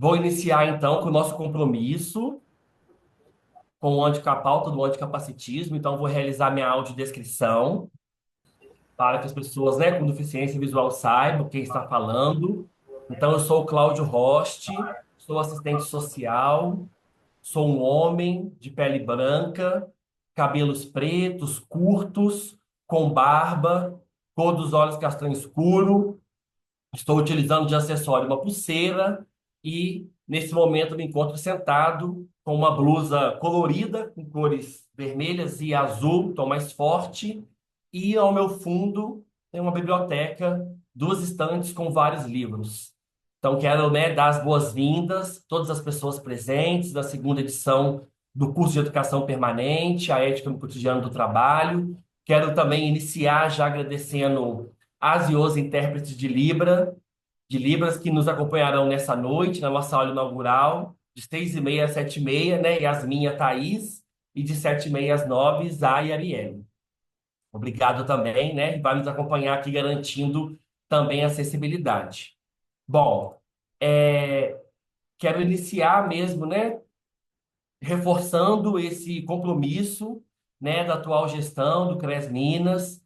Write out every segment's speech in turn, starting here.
Vou iniciar então com o nosso compromisso com a pauta do anticapacitismo. Então, vou realizar minha audiodescrição para que as pessoas, né, com deficiência visual saibam quem está falando. Então, eu sou o Cláudio Roste, sou assistente social, sou um homem de pele branca, cabelos pretos, curtos, com barba, cor dos olhos castanho escuro. Estou utilizando de acessório uma pulseira e, nesse momento, me encontro sentado com uma blusa colorida, com cores vermelhas e azul, tom mais forte. E ao meu fundo tem uma biblioteca, duas estantes com vários livros. Então, quero, né, dar as boas-vindas a todas as pessoas presentes da segunda edição do curso de Educação Permanente, a Ética no Cotidiano do Trabalho. Quero também iniciar já agradecendo as e os intérpretes de Libras que nos acompanharão nessa noite, na nossa aula inaugural, de 6h30 às 7h30, né? Yasmin e a Thaís, e de 7h30 às 9h, Zá e Arielle. Obrigado também, né? Vai nos acompanhar aqui garantindo também a acessibilidade. Bom, é, quero iniciar mesmo, né? Reforçando esse compromisso, né, da atual gestão do CRES Minas,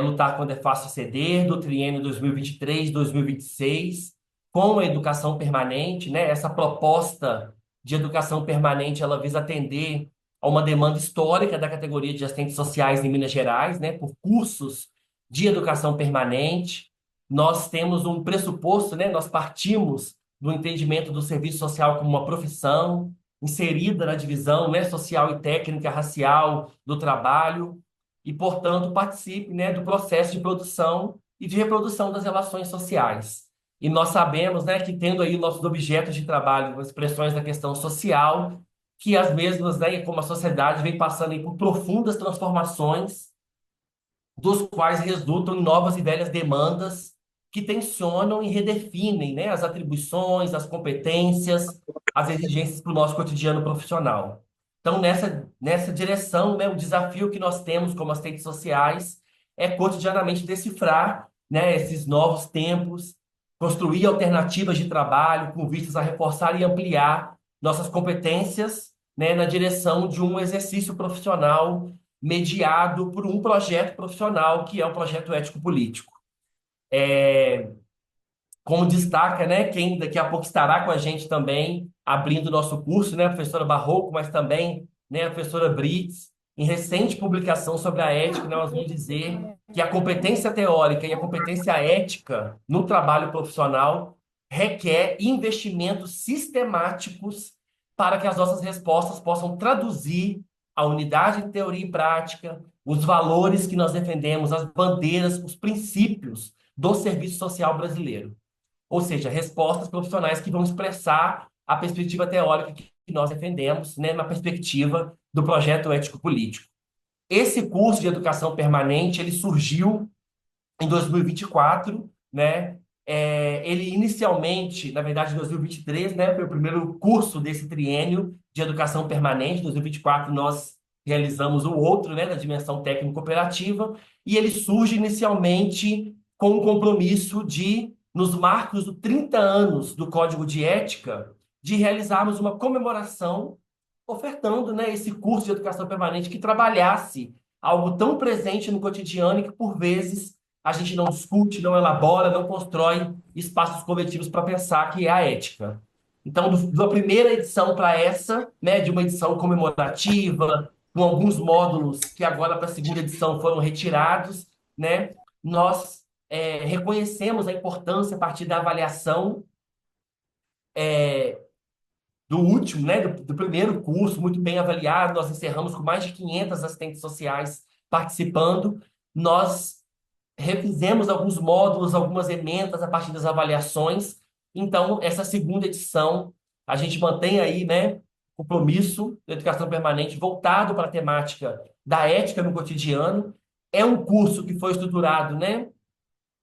lutar quando é fácil ceder, do triênio 2023-2026, com a educação permanente, né, essa proposta de educação permanente, ela visa atender a uma demanda histórica da categoria de assistentes sociais em Minas Gerais, né, por cursos de educação permanente. Nós temos um pressuposto, né, nós partimos do entendimento do serviço social como uma profissão, inserida na divisão, né, social e técnica racial do trabalho e, portanto, participe, né, do processo de produção e de reprodução das relações sociais. E nós sabemos, né, que tendo aí nossos objetos de trabalho, as expressões da questão social, que as mesmas, né, como a sociedade vem passando aí por profundas transformações dos quais resultam em novas e velhas demandas que tensionam e redefinem, né, as atribuições, as competências, as exigências para o nosso cotidiano profissional. Então, nessa direção, né, o desafio que nós temos como assistentes sociais é cotidianamente decifrar, né, esses novos tempos, construir alternativas de trabalho com vistas a reforçar e ampliar nossas competências, né, na direção de um exercício profissional mediado por um projeto profissional, que é o projeto ético-político. Como destaca, né, quem daqui a pouco estará com a gente também, abrindo o nosso curso, né, a professora Barroco, mas também, né, a professora Brits, em recente publicação sobre a ética, né, nós vamos dizer que a competência teórica e a competência ética no trabalho profissional requer investimentos sistemáticos para que as nossas respostas possam traduzir a unidade de teoria e prática, os valores que nós defendemos, as bandeiras, os princípios do serviço social brasileiro. Ou seja, respostas profissionais que vão expressar a perspectiva teórica que nós defendemos, né, na perspectiva do projeto ético-político. Esse curso de educação permanente, ele surgiu em 2024, né? Ele inicialmente, na verdade, em 2023, né, foi o primeiro curso desse triênio de educação permanente. Em 2024, nós realizamos o outro, né, da dimensão técnico-cooperativa, e ele surge inicialmente com o compromisso de, nos marcos dos 30 anos do Código de Ética, de realizarmos uma comemoração ofertando, né, esse curso de educação permanente que trabalhasse algo tão presente no cotidiano e que, por vezes, a gente não discute, não elabora, não constrói espaços coletivos para pensar, que é a ética. Então, da primeira edição para essa, né, de uma edição comemorativa, com alguns módulos que agora para a segunda edição foram retirados, né, nós reconhecemos a importância a partir da avaliação do último, né, do primeiro curso, muito bem avaliado. Nós encerramos com mais de 500 assistentes sociais participando. Nós refizemos alguns módulos, algumas emendas a partir das avaliações. Então, essa segunda edição, a gente mantém aí, né, compromisso da educação permanente voltado para a temática da ética no cotidiano. É um curso que foi estruturado, né,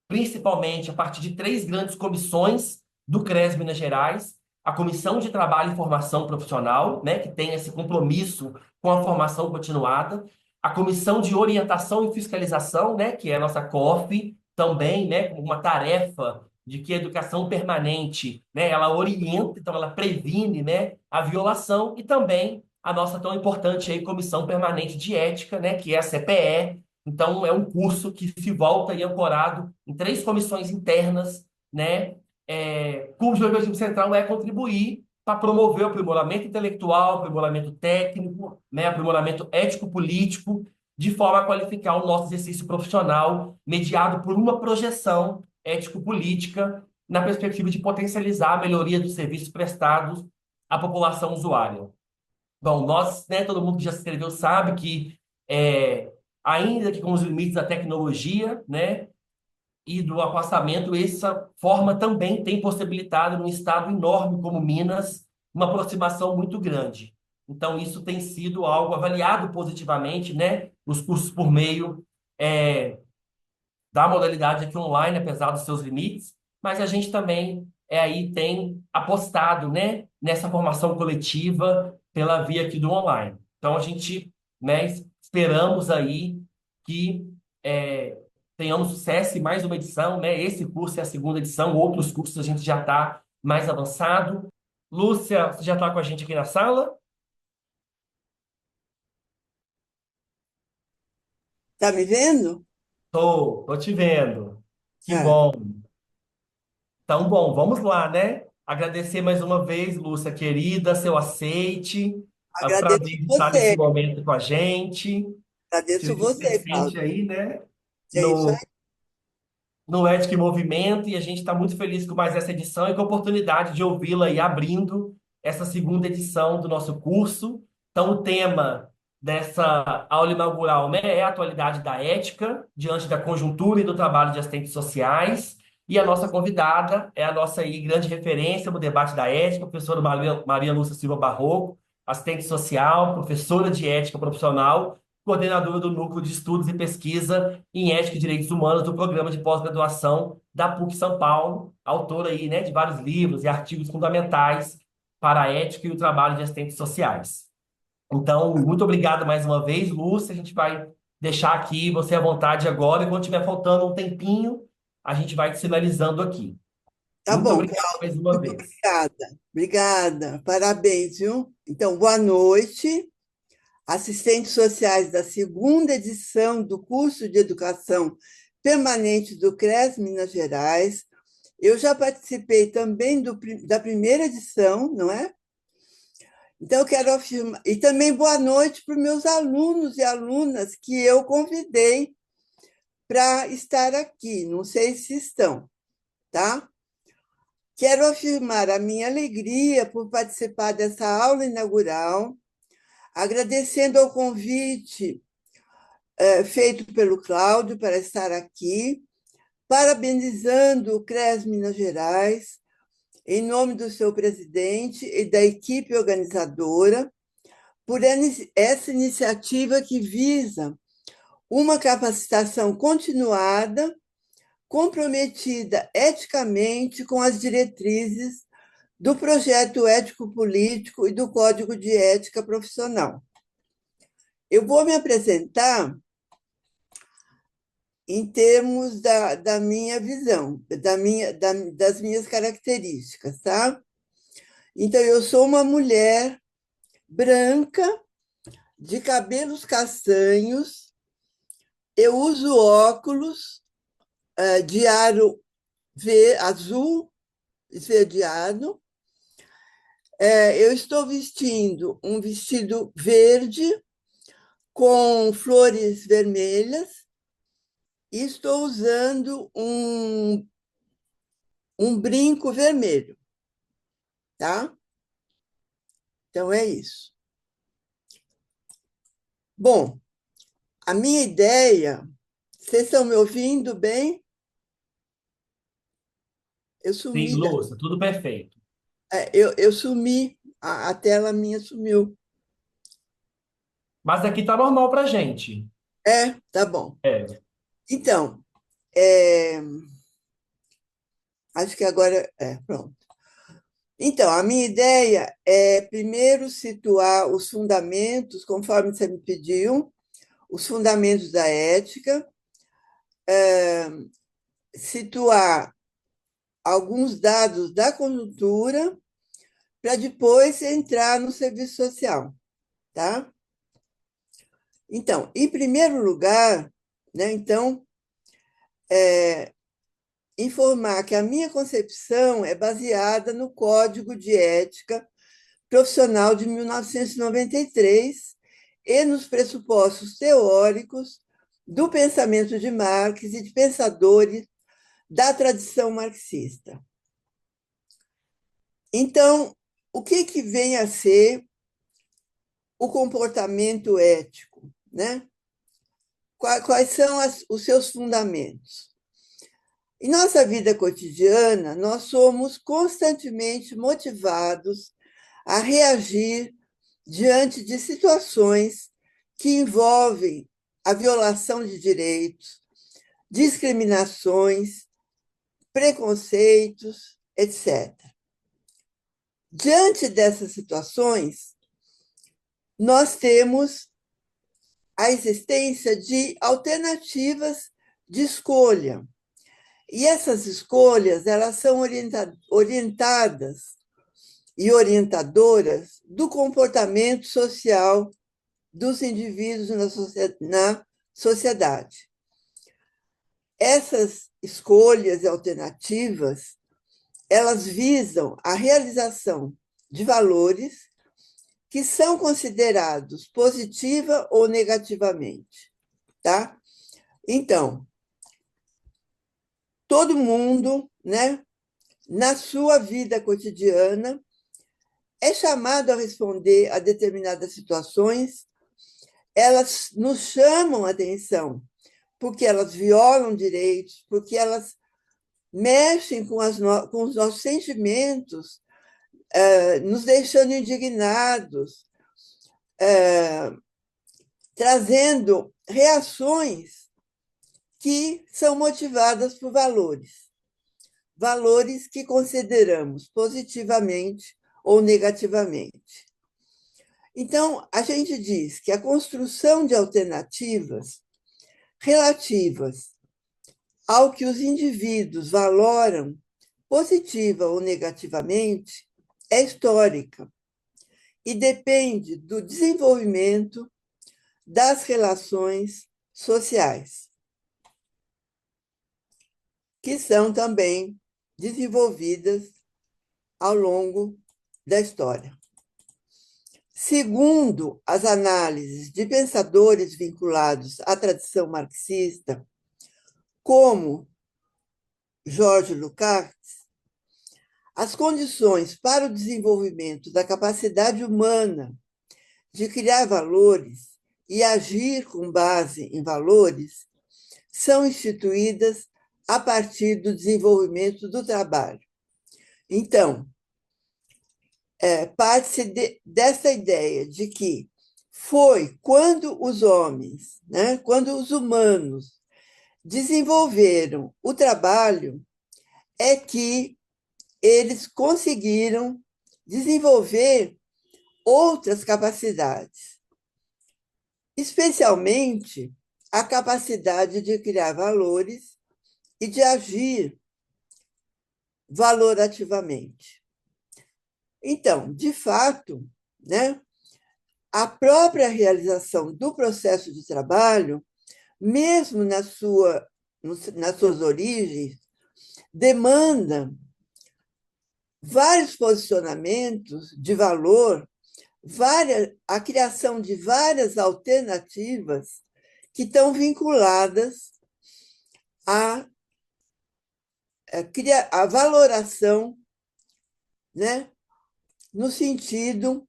principalmente a partir de três grandes comissões do CRES Minas Gerais: a Comissão de Trabalho e Formação Profissional, né, que tem esse compromisso com a formação continuada; a Comissão de Orientação e Fiscalização, né, que é a nossa COF, também, né, com uma tarefa de que a educação permanente, né, ela orienta, então ela previne, né, a violação e também a nossa tão importante aí Comissão Permanente de Ética, né, que é a CPE. Então, é um curso que se volta e é ancorado em três comissões internas, né, cujo objetivo central é contribuir para promover o aprimoramento intelectual, aprimoramento técnico, né, aprimoramento ético-político, de forma a qualificar o nosso exercício profissional, mediado por uma projeção ético-política, na perspectiva de potencializar a melhoria dos serviços prestados à população usuária. Bom, nós, né, todo mundo que já se inscreveu sabe que, é, ainda que com os limites da tecnologia, né, e do afastamento, essa forma também tem possibilitado, num estado enorme como Minas, uma aproximação muito grande. Então, isso tem sido algo avaliado positivamente, né? Os cursos por meio é, da modalidade aqui online, apesar dos seus limites, mas a gente também aí tem apostado, né, nessa formação coletiva pela via aqui do online. Então, a gente, né, esperamos aí que é, tenhamos sucesso em mais uma edição, né? Esse curso é a segunda edição, outros cursos a gente já está mais avançado. Lúcia, você já está com a gente aqui na sala? Tá me vendo? Tô te vendo. Que É. bom. Então, bom, vamos lá, né? Agradecer mais uma vez, Lúcia querida, seu aceite, para Agradeço estar nesse você, momento com a gente. Se agradeço você, presente Cláudio. aí, né? É isso aí. No Ética em Movimento, e a gente está muito feliz com mais essa edição e com a oportunidade de ouvi-la aí abrindo essa segunda edição do nosso curso. Então, o tema dessa aula inaugural, né, é a atualidade da ética diante da conjuntura e do trabalho de assistentes sociais. E a nossa convidada é a nossa aí grande referência no debate da ética, a professora Maria Lúcia Silva Barroco, assistente social, professora de ética profissional, coordenadora do Núcleo de Estudos e Pesquisa em Ética e Direitos Humanos do Programa de Pós-Graduação da PUC São Paulo, autora aí, né, de vários livros e artigos fundamentais para a ética e o trabalho de assistentes sociais. Então, muito obrigado mais uma vez, Lúcia. A gente vai deixar aqui você à vontade agora, e quando tiver faltando um tempinho, a gente vai te sinalizando aqui. Tá Muito bom, obrigado Cláudio. mais uma Muito vez. obrigada. Obrigada. Parabéns, viu? Então, boa noite. Assistentes sociais da segunda edição do curso de Educação Permanente do CRES Minas Gerais. Eu já participei também da primeira edição, não é? Então, eu quero afirmar. E também boa noite para os meus alunos e alunas que eu convidei para estar aqui. Não sei se estão, tá? Quero afirmar a minha alegria por participar dessa aula inaugural, agradecendo ao convite feito pelo Cláudio para estar aqui, parabenizando o CRES Minas Gerais, em nome do seu presidente e da equipe organizadora, por essa iniciativa que visa uma capacitação continuada, comprometida eticamente com as diretrizes do projeto ético-político e do Código de Ética Profissional. Eu vou me apresentar em termos da minha visão, das minhas características, tá? Então, eu sou uma mulher branca, de cabelos castanhos, eu uso óculos de aro azul esverdeado, eu estou vestindo um vestido verde com flores vermelhas e estou usando um brinco vermelho, tá? Então é isso. Bom, a minha ideia, vocês estão me ouvindo bem? Eu Sim, sumi, Lúcia, tudo perfeito. eu sumi, a tela minha sumiu. Mas aqui tá normal pra gente. Tá bom. É. Então, é, acho que agora pronto. Então, a minha ideia é primeiro situar os fundamentos, conforme você me pediu, os fundamentos da ética, situar alguns dados da conjuntura para depois entrar no serviço social, tá? Então, em primeiro lugar, né, então, informar que a minha concepção é baseada no Código de Ética Profissional de 1993 e nos pressupostos teóricos do pensamento de Marx e de pensadores da tradição marxista. Então, o que vem a ser o comportamento ético, né? Quais são os seus fundamentos? Em nossa vida cotidiana, nós somos constantemente motivados a reagir diante de situações que envolvem a violação de direitos, discriminações, preconceitos, etc. Diante dessas situações, nós temos a existência de alternativas de escolha. E essas escolhas, elas são orientadas e orientadoras do comportamento social dos indivíduos na sociedade. Essas escolhas e alternativas, elas visam a realização de valores que são considerados positiva ou negativamente, tá? Então, todo mundo, né, na sua vida cotidiana, é chamado a responder a determinadas situações, elas nos chamam a atenção, porque elas violam direitos, porque elas mexem com os nossos sentimentos, nos deixando indignados, trazendo reações que são motivadas por valores, valores que consideramos positivamente ou negativamente. Então, a gente diz que a construção de alternativas relativas ao que os indivíduos valoram positiva ou negativamente é histórica e depende do desenvolvimento das relações sociais, que são também desenvolvidas ao longo da história. Segundo as análises de pensadores vinculados à tradição marxista, como Georges Lukács, as condições para o desenvolvimento da capacidade humana de criar valores e agir com base em valores são instituídas a partir do desenvolvimento do trabalho. Então, parte-se dessa ideia de que foi quando os homens, né, quando os humanos desenvolveram o trabalho, é que eles conseguiram desenvolver outras capacidades, especialmente a capacidade de criar valores e de agir valorativamente. Então, de fato, né, a própria realização do processo de trabalho, mesmo nas suas origens, demanda vários posicionamentos de valor, a criação de várias alternativas que estão vinculadas à valoração, né, no sentido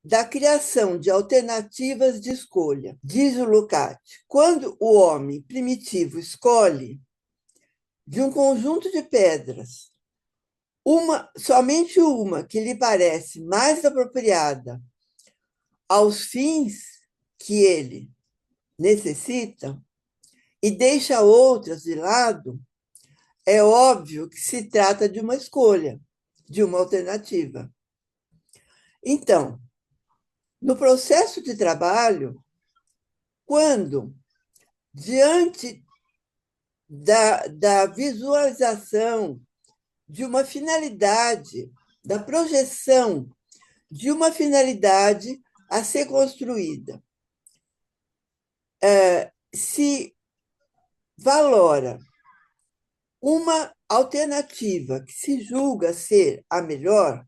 da criação de alternativas de escolha. Diz o Lukács, quando o homem primitivo escolhe de um conjunto de pedras somente uma que lhe parece mais apropriada aos fins que ele necessita e deixa outras de lado, é óbvio que se trata de uma escolha, de uma alternativa. Então, no processo de trabalho, quando, diante da visualização de uma finalidade, da projeção de uma finalidade a ser construída. Se valora uma alternativa que se julga ser a melhor,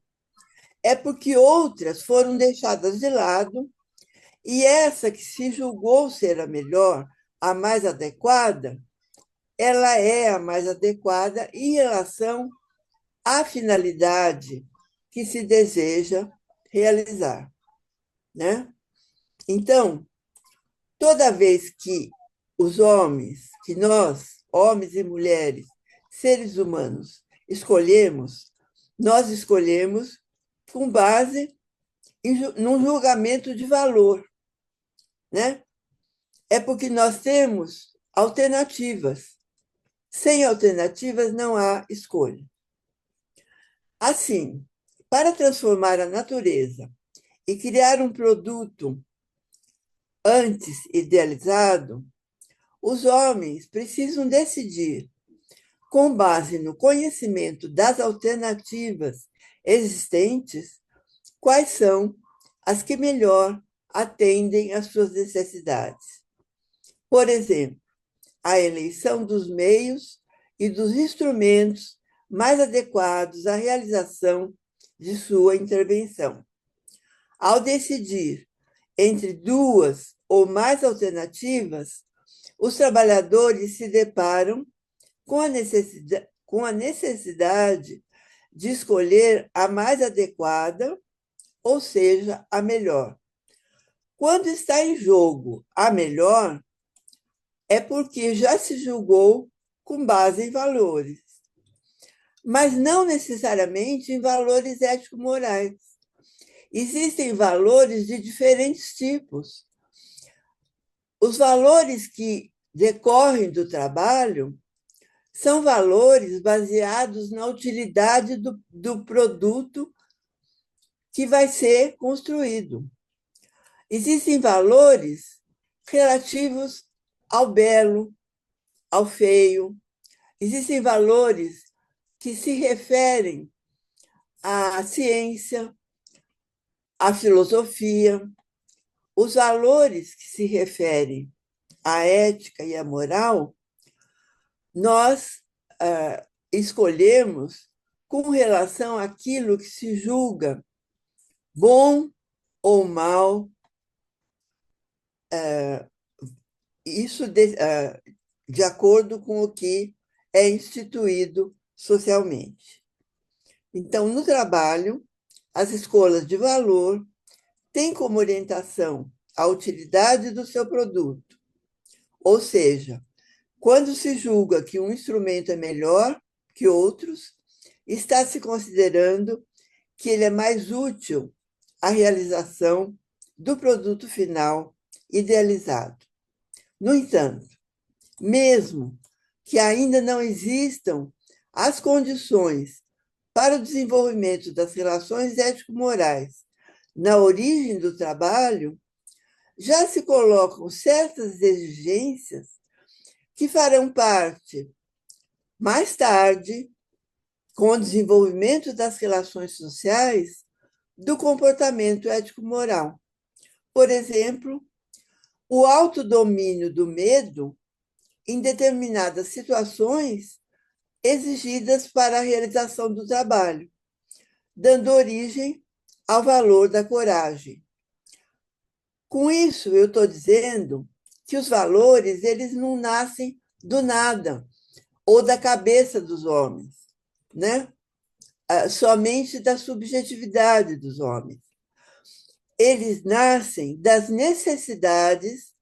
é porque outras foram deixadas de lado e essa que se julgou ser a melhor, a mais adequada, ela é a mais adequada em relação à finalidade que se deseja realizar, né? Então, toda vez que os homens, que nós, homens e mulheres, seres humanos, escolhemos, nós escolhemos com base num julgamento de valor, né? É porque nós temos alternativas. Sem alternativas não há escolha. Assim, para transformar a natureza e criar um produto antes idealizado, os homens precisam decidir, com base no conhecimento das alternativas existentes, quais são as que melhor atendem às suas necessidades. Por exemplo, a eleição dos meios e dos instrumentos mais adequados à realização de sua intervenção. Ao decidir entre duas ou mais alternativas, os trabalhadores se deparam com a necessidade de escolher a mais adequada, ou seja, a melhor. Quando está em jogo a melhor, é porque já se julgou com base em valores, mas não necessariamente em valores ético-morais. Existem valores de diferentes tipos. Os valores que decorrem do trabalho são valores baseados na utilidade do produto que vai ser construído. Existem valores relativos ao belo, ao feio. Existem valores que se referem à ciência, à filosofia. Os valores que se referem à ética e à moral, nós escolhemos com relação àquilo que se julga bom ou mal, isso de acordo com o que é instituído socialmente. Então, no trabalho, as escolas de valor têm como orientação a utilidade do seu produto, ou seja, quando se julga que um instrumento é melhor que outros, está se considerando que ele é mais útil à realização do produto final idealizado. No entanto, mesmo que ainda não existam as condições para o desenvolvimento das relações ético-morais na origem do trabalho, já se colocam certas exigências que farão parte, mais tarde, com o desenvolvimento das relações sociais, do comportamento ético-moral. Por exemplo, o autodomínio do medo em determinadas situações exigidas para a realização do trabalho, dando origem ao valor da coragem. Com isso, eu estou dizendo que os valores eles não nascem do nada ou da cabeça dos homens, né? Somente da subjetividade dos homens. Eles nascem das necessidades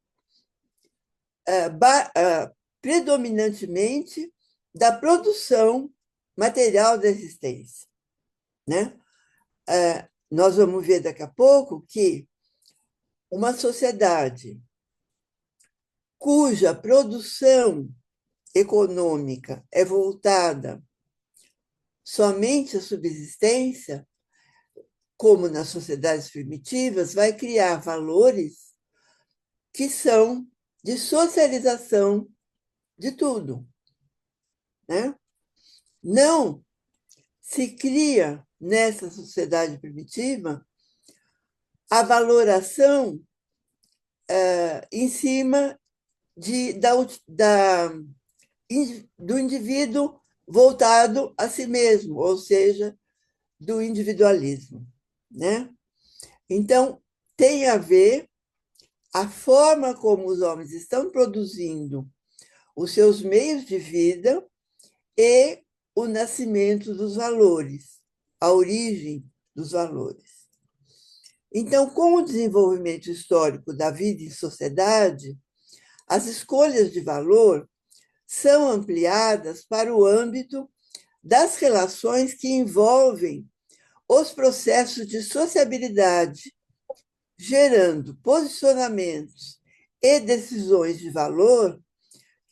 predominantemente da produção material da existência, né? Nós vamos ver daqui a pouco que uma sociedade cuja produção econômica é voltada somente à subsistência, como nas sociedades primitivas, vai criar valores que são de socialização de tudo, né? Não se cria nessa sociedade primitiva a valoração em cima da, do indivíduo voltado a si mesmo, ou seja, do individualismo, né? Então, tem a ver a forma como os homens estão produzindo os seus meios de vida e o nascimento dos valores, a origem dos valores. Então, com o desenvolvimento histórico da vida em sociedade, as escolhas de valor são ampliadas para o âmbito das relações que envolvem os processos de sociabilidade, gerando posicionamentos e decisões de valor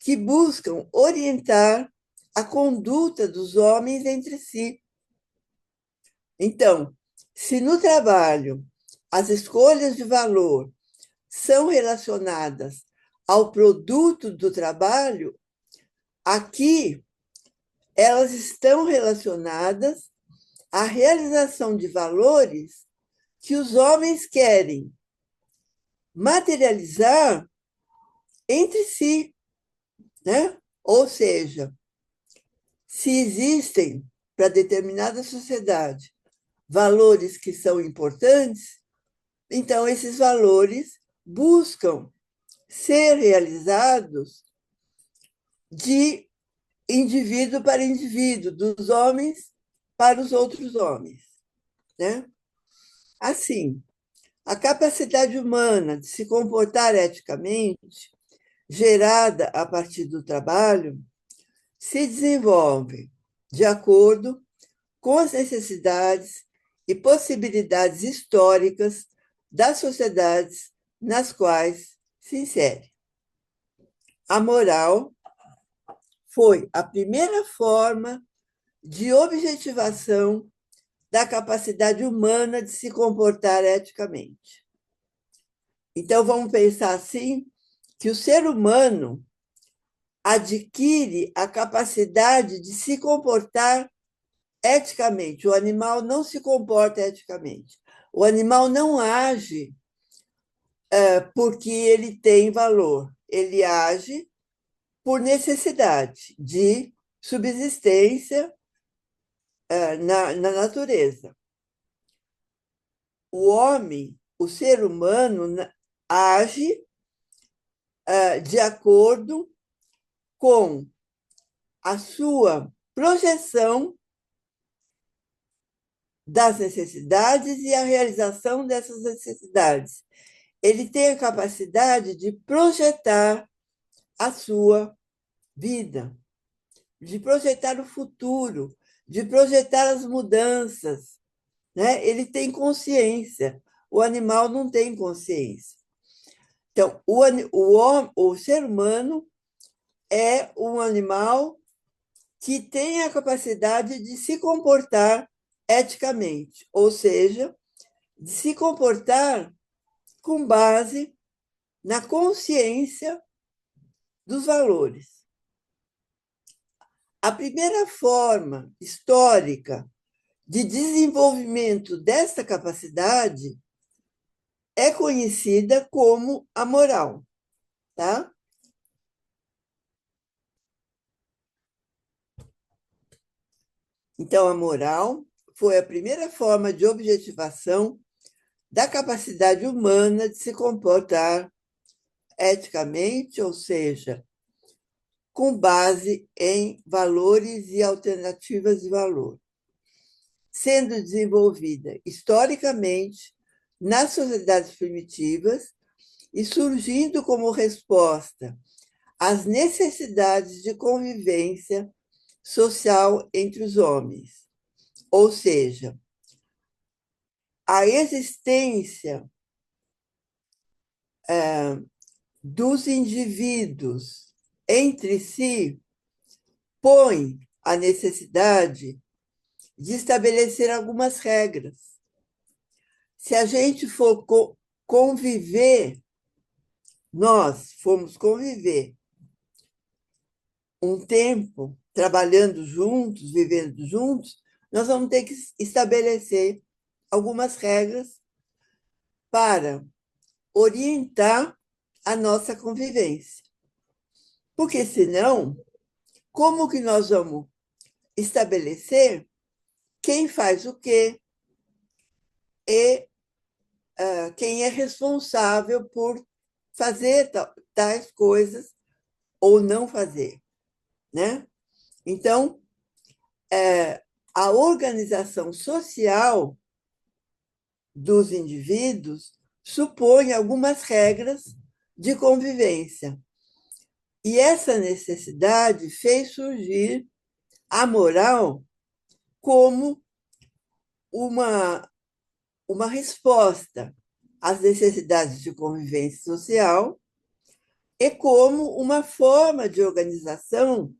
que buscam orientar a conduta dos homens entre si. Então, se no trabalho as escolhas de valor são relacionadas ao produto do trabalho, aqui elas estão relacionadas à realização de valores que os homens querem materializar entre si, né? Ou seja, se existem para determinada sociedade valores que são importantes, então esses valores buscam ser realizados de indivíduo para indivíduo, dos homens para os outros homens, né? Assim, a capacidade humana de se comportar eticamente, gerada a partir do trabalho, se desenvolve de acordo com as necessidades e possibilidades históricas das sociedades nas quais se insere. A moral foi a primeira forma de objetivação da capacidade humana de se comportar eticamente. Então, vamos pensar assim, que o ser humano adquire a capacidade de se comportar eticamente. O animal não se comporta eticamente. O animal não age porque ele tem valor. Ele age por necessidade de subsistência na natureza. O homem, o ser humano, age de acordo com a sua projeção das necessidades e a realização dessas necessidades. Ele tem a capacidade de projetar a sua vida, de projetar o futuro, de projetar as mudanças, né? Ele tem consciência. O animal não tem consciência. Então, o ser humano é um animal que tem a capacidade de se comportar eticamente, ou seja, de se comportar com base na consciência dos valores. A primeira forma histórica de desenvolvimento desta capacidade é conhecida como a moral, tá? Então, a moral foi a primeira forma de objetivação da capacidade humana de se comportar eticamente, ou seja, com base em valores e alternativas de valor, sendo desenvolvida historicamente nas sociedades primitivas e surgindo como resposta às necessidades de convivência social entre os homens. Ou seja, a existência dos indivíduos entre si põe a necessidade de estabelecer algumas regras. Se a gente for conviver, nós formos conviver um tempo trabalhando juntos, vivendo juntos, nós vamos ter que estabelecer algumas regras para orientar a nossa convivência. Porque, senão, como que nós vamos estabelecer quem faz o quê e quem é responsável por fazer tais coisas ou não fazer, né? Então, a organização social dos indivíduos supõe algumas regras de convivência. E essa necessidade fez surgir a moral como uma resposta às necessidades de convivência social e como uma forma de organização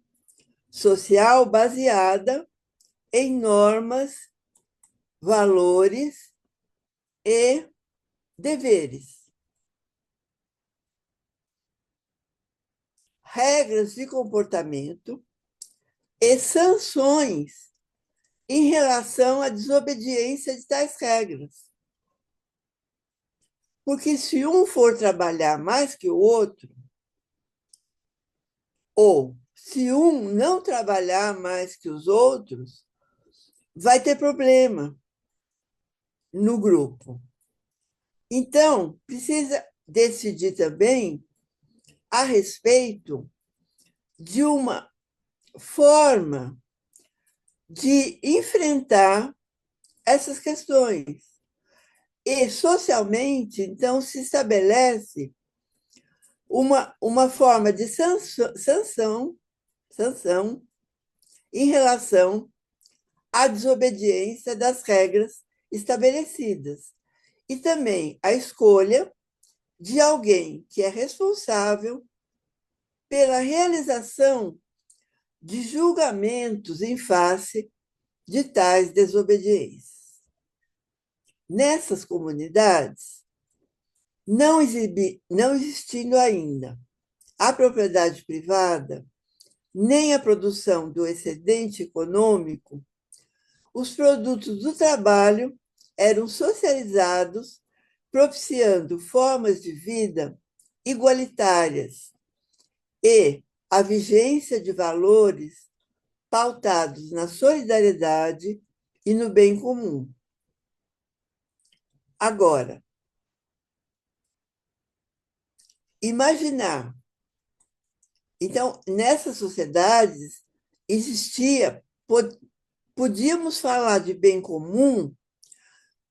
social baseada em normas, valores e deveres. Regras de comportamento e sanções em relação à desobediência de tais regras. Porque se um for trabalhar mais que o outro, ou se um não trabalhar mais que os outros, vai ter problema no grupo. Então, precisa decidir também a respeito de uma forma de enfrentar essas questões. E, socialmente, então, se estabelece uma forma de sanção em relação à desobediência das regras estabelecidas. E também a escolha de alguém que é responsável pela realização de julgamentos em face de tais desobediências. Nessas comunidades, não existindo ainda a propriedade privada, nem a produção do excedente econômico, os produtos do trabalho eram socializados, propiciando formas de vida igualitárias e a vigência de valores pautados na solidariedade e no bem comum. Agora, imaginar. Então, nessas sociedades existia, podíamos falar de bem comum,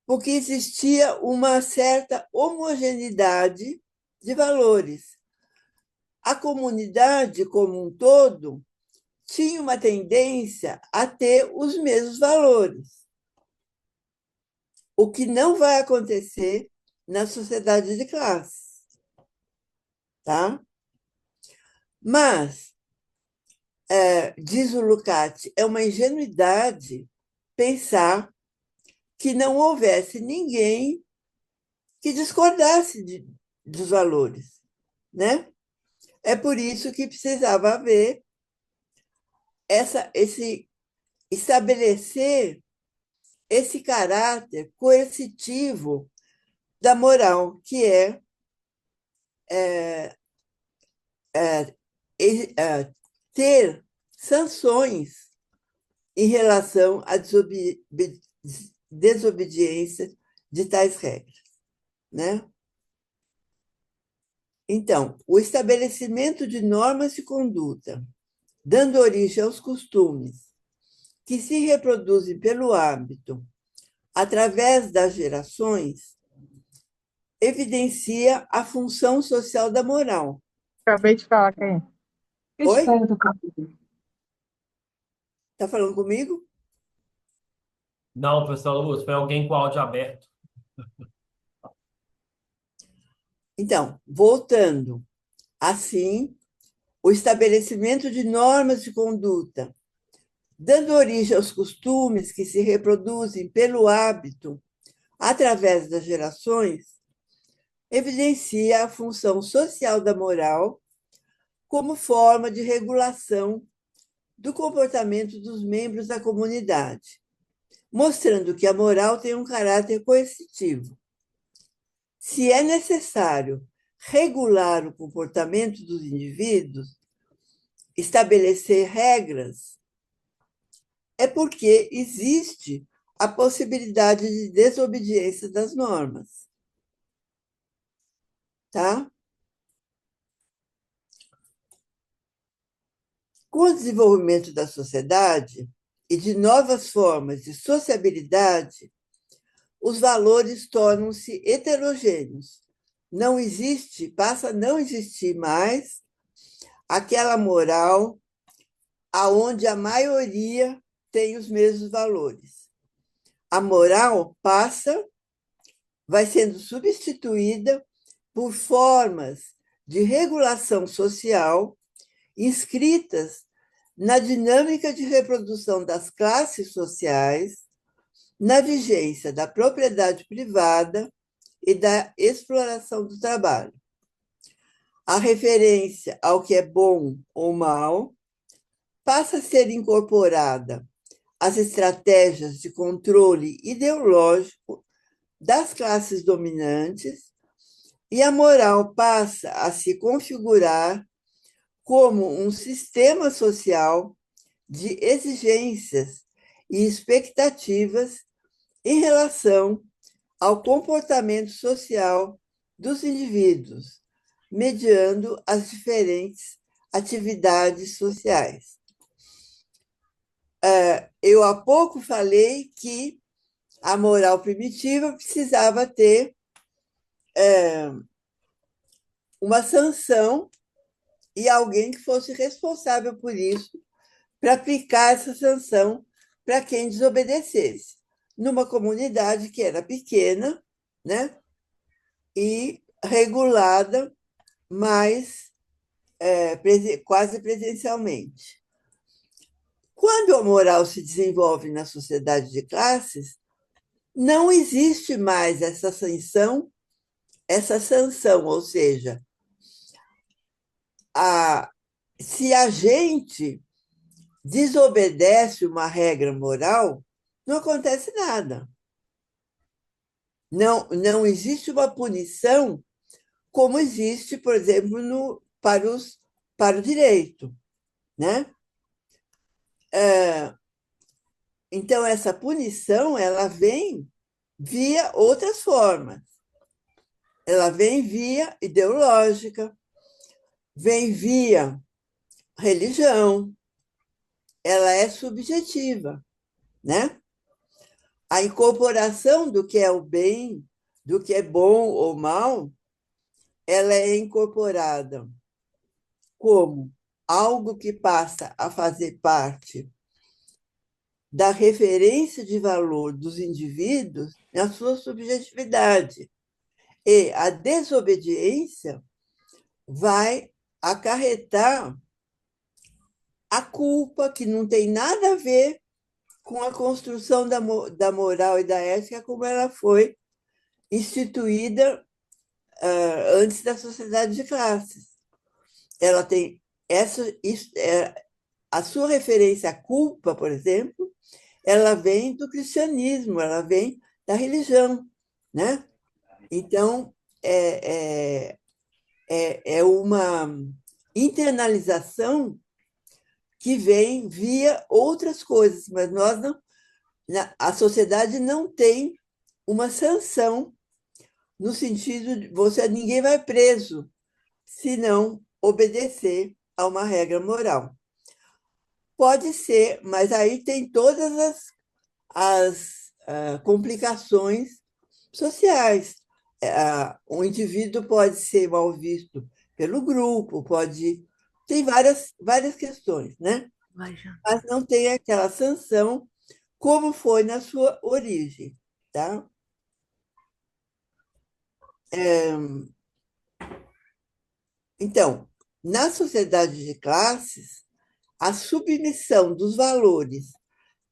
porque existia uma certa homogeneidade de valores. A comunidade como um todo tinha uma tendência a ter os mesmos valores, o que não vai acontecer na sociedade de classe, tá? Mas, diz o Lukács, é uma ingenuidade pensar que não houvesse ninguém que discordasse dos valores, né? É por isso que precisava haver esse estabelecer esse caráter coercitivo da moral, que é ter sanções em relação à desobediência de tais regras, né? Então, o estabelecimento de normas de conduta, dando origem aos costumes, que se reproduzem pelo hábito, através das gerações, evidencia a função social da moral. Acabei de falar quem é. Oi? Está falando comigo? Não, professor Lúcio, foi alguém com o áudio aberto. Então, voltando. Assim, o estabelecimento de normas de conduta, dando origem aos costumes que se reproduzem pelo hábito através das gerações, evidencia a função social da moral como forma de regulação do comportamento dos membros da comunidade. mostrando que a moral tem um caráter coercitivo. Se é necessário regular o comportamento dos indivíduos, estabelecer regras, é porque existe a possibilidade de desobediência das normas, tá? Com o desenvolvimento da sociedade e de novas formas de sociabilidade, os valores tornam-se heterogêneos. Não existe, passa a não existir mais aquela moral aonde a maioria tem os mesmos valores. A moral passa, vai sendo substituída por formas de regulação social inscritas na dinâmica de reprodução das classes sociais, na vigência da propriedade privada e da exploração do trabalho. A referência ao que é bom ou mal passa a ser incorporada às estratégias de controle ideológico das classes dominantes e a moral passa a se configurar como um sistema social de exigências e expectativas em relação ao comportamento social dos indivíduos, mediando as diferentes atividades sociais. Eu há pouco falei que a moral primitiva precisava ter uma sanção e alguém que fosse responsável por isso, para aplicar essa sanção para quem desobedecesse, numa comunidade que era pequena, né, e regulada, mas quase presencialmente. Quando a moral se desenvolve na sociedade de classes, não existe mais essa sanção, ou seja, se a gente desobedece uma regra moral, não acontece nada. Não existe uma punição como existe, por exemplo, para o direito, né? Então, essa punição ela vem via outras formas. Ela vem via ideológica, vem via religião, ela é subjetiva, né? A incorporação do que é o bem, do que é bom ou mal, ela é incorporada como algo que passa a fazer parte da referência de valor dos indivíduos na sua subjetividade. E a desobediência vai acarretar a culpa, que não tem nada a ver com a construção da moral e da ética como ela foi instituída antes da sociedade de classes. Ela tem a sua referência à culpa, por exemplo, ela vem do cristianismo, ela vem da religião, né? Então, é uma internalização que vem via outras coisas, mas nós não, a sociedade não tem uma sanção no sentido de ninguém vai preso se não obedecer a uma regra moral. Pode ser, mas aí tem todas as complicações sociais. O indivíduo pode ser mal visto pelo grupo, tem várias questões, né? Mas não tem aquela sanção como foi na sua origem, tá? Então, na sociedade de classes, a submissão dos valores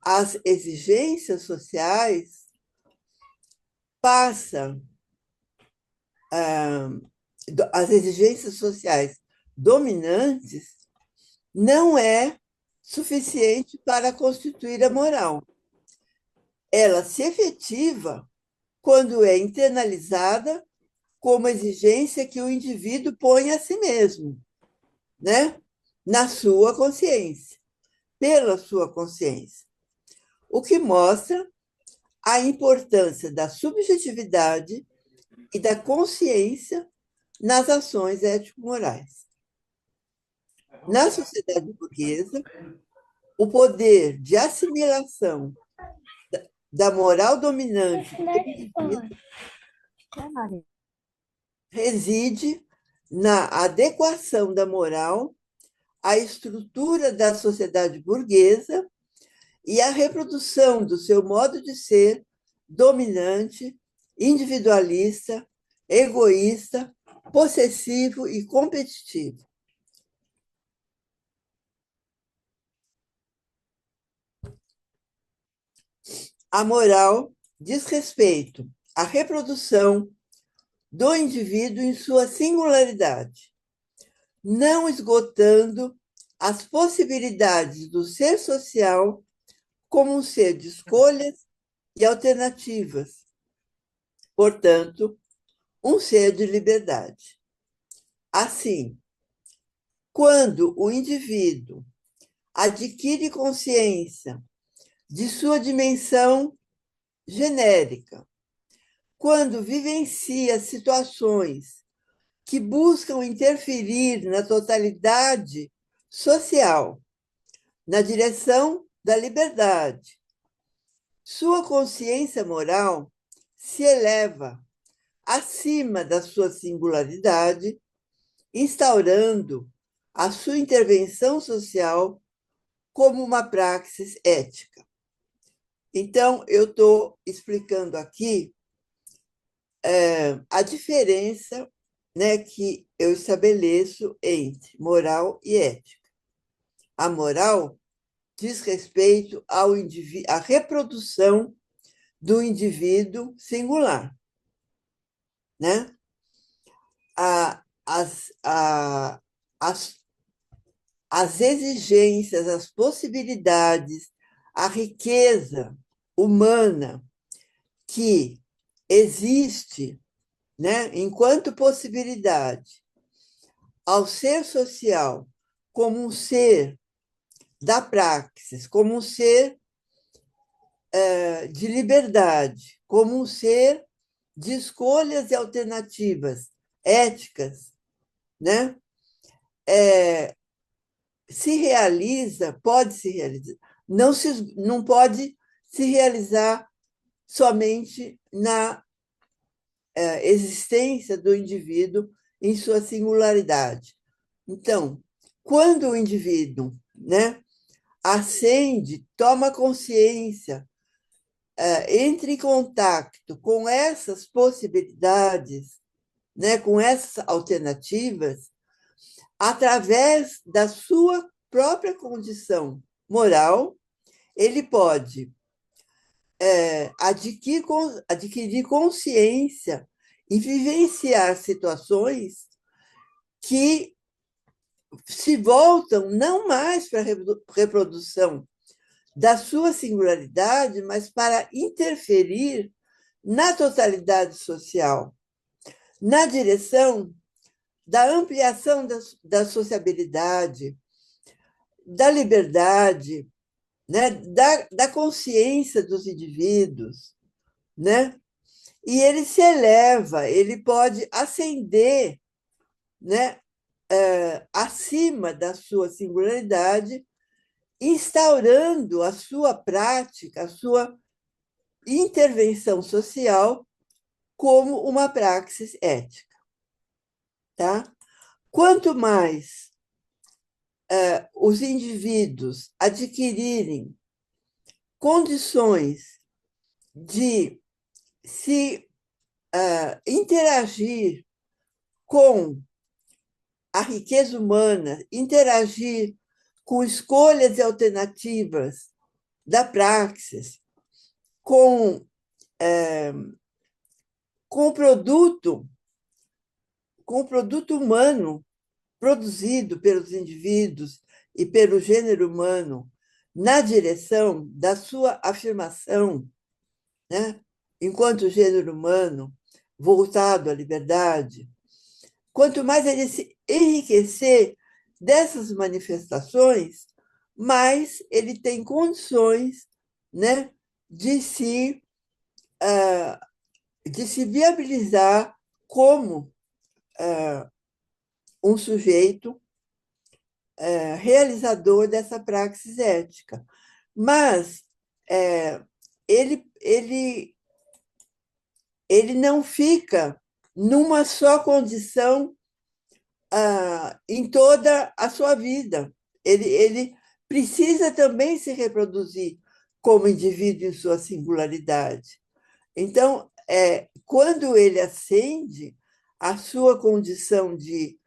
às exigências sociais passa as exigências sociais dominantes não é suficiente para constituir a moral. ela se efetiva quando é internalizada como exigência que o indivíduo põe a si mesmo, né? Na sua consciência, pela sua consciência. O que mostra a importância da subjetividade e da consciência nas ações ético-morais. Na sociedade burguesa, o poder de assimilação da moral dominante pelo indivíduo reside na adequação da moral à estrutura da sociedade burguesa e à reprodução do seu modo de ser dominante, individualista, egoísta, possessivo e competitivo. A moral diz respeito à reprodução do indivíduo em sua singularidade, não esgotando as possibilidades do ser social como um ser de escolhas e alternativas, portanto, um ser de liberdade. Assim, quando o indivíduo adquire consciência de sua dimensão genérica, quando vivencia situações que buscam interferir na totalidade social, na direção da liberdade, sua consciência moral se eleva acima da sua singularidade, instaurando a sua intervenção social como uma praxis ética. Então, eu estou explicando aqui a diferença, né, que eu estabeleço entre moral e ética. A moral diz respeito à reprodução do indivíduo singular, né? As, as, as exigências, as possibilidades, a riqueza humana que existe, né, enquanto possibilidade ao ser social como um ser da praxis, como um ser de liberdade, como um ser de escolhas e alternativas éticas, né? Se realiza, pode se realizar, não pode se realizar somente na existência do indivíduo em sua singularidade. Então, quando o indivíduo, né, ascende, toma consciência, entra em contato com essas possibilidades, né, com essas alternativas, através da sua própria condição moral, ele pode adquirir consciência e vivenciar situações que se voltam não mais para a reprodução da sua singularidade, mas para interferir na totalidade social, na direção da ampliação da sociabilidade, da liberdade, né, da consciência dos indivíduos, né? E ele se eleva, ele pode ascender, né, acima da sua singularidade, instaurando a sua prática, a sua intervenção social como uma praxis ética, tá? Quanto mais os indivíduos adquirirem condições de se interagir com a riqueza humana, interagir com escolhas e alternativas da praxis, com, com com o produto humano produzido pelos indivíduos e pelo gênero humano na direção da sua afirmação, né, enquanto gênero humano, voltado à liberdade, quanto mais ele se enriquecer dessas manifestações, mais ele tem condições, né, de se, uh, de se viabilizar como um sujeito realizador dessa praxis ética. Mas ele não fica numa só condição em toda a sua vida. Ele precisa também se reproduzir como indivíduo em sua singularidade. Então, quando ele ascende a sua condição de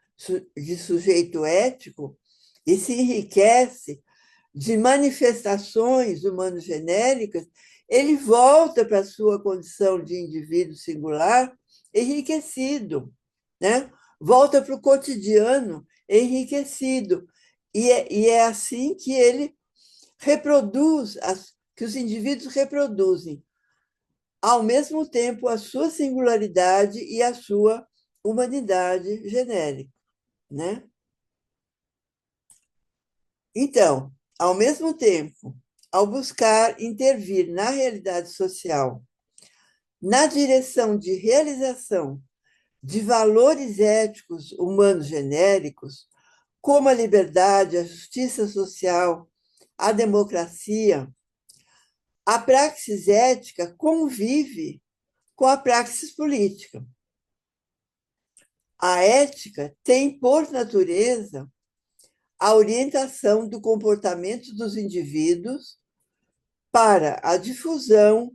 sujeito ético e se enriquece de manifestações humano-genéricas, ele volta para a sua condição de indivíduo singular enriquecido, né? Volta para o cotidiano enriquecido. E é assim que ele reproduz, que os indivíduos reproduzem ao mesmo tempo a sua singularidade e a sua humanidade genérica, né? Então, ao mesmo tempo, ao buscar intervir na realidade social, na direção de realização de valores éticos humanos genéricos, como a liberdade, a justiça social, a democracia, a praxis ética convive com a praxis política. A ética tem, por natureza, a orientação do comportamento dos indivíduos para a difusão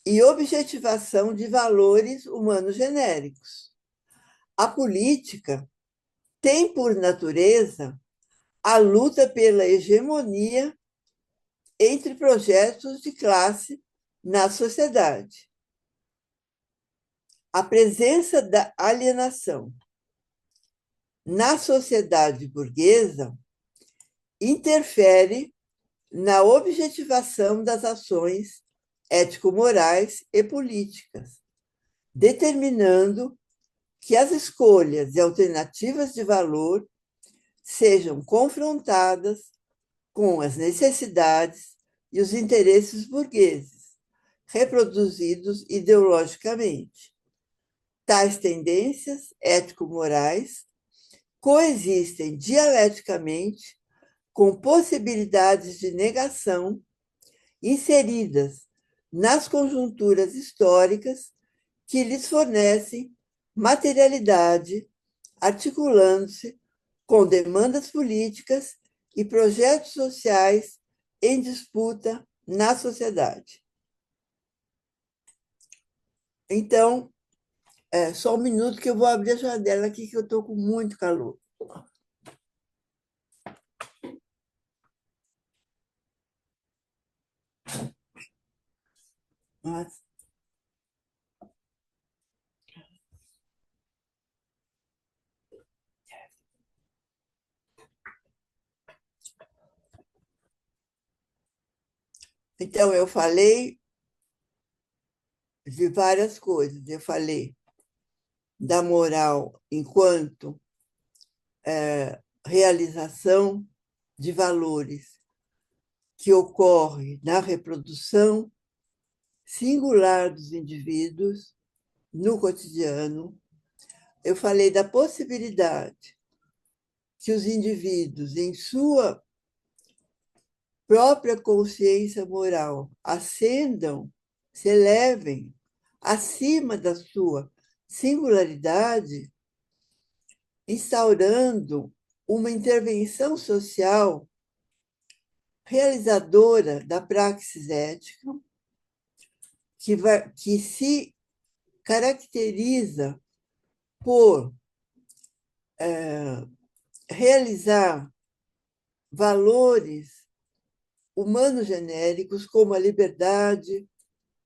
e objetivação de valores humanos genéricos. A política tem, por natureza, a luta pela hegemonia entre projetos de classe na sociedade. A presença da alienação na sociedade burguesa interfere na objetivação das ações ético-morais e políticas, determinando que as escolhas e alternativas de valor sejam confrontadas com as necessidades e os interesses burgueses, reproduzidos ideologicamente. Tais tendências ético-morais coexistem dialeticamente com possibilidades de negação inseridas nas conjunturas históricas que lhes fornecem materialidade, articulando-se com demandas políticas e projetos sociais em disputa na sociedade. Então, só um minuto que eu vou abrir a janela aqui, que eu estou com muito calor. Nossa. Então, eu falei de várias coisas. Eu falei da moral enquanto realização de valores que ocorre na reprodução singular dos indivíduos no cotidiano. Eu falei da possibilidade que os indivíduos, em sua própria consciência moral, ascendam, se elevem acima da sua singularidade, instaurando uma intervenção social realizadora da praxis ética, que se caracteriza por realizar valores humanos genéricos como a liberdade,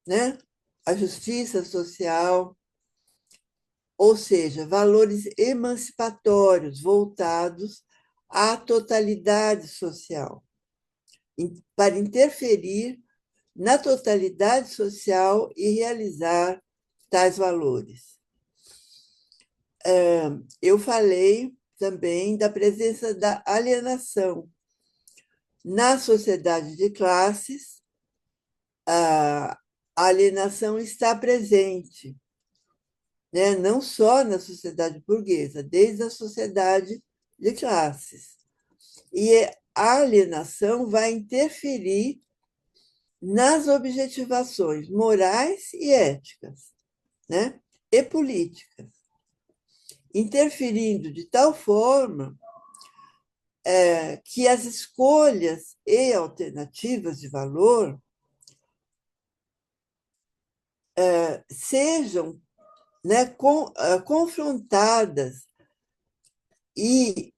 né? A justiça social, ou seja, valores emancipatórios voltados à totalidade social, para interferir na totalidade social e realizar tais valores. Eu falei também da presença da alienação. Na sociedade de classes, a alienação está presente, né? Não só na sociedade burguesa, desde a sociedade de classes. E a alienação vai interferir nas objetivações morais e éticas, né? E políticas, interferindo de tal forma que as escolhas e alternativas de valor sejam, né, confrontadas, e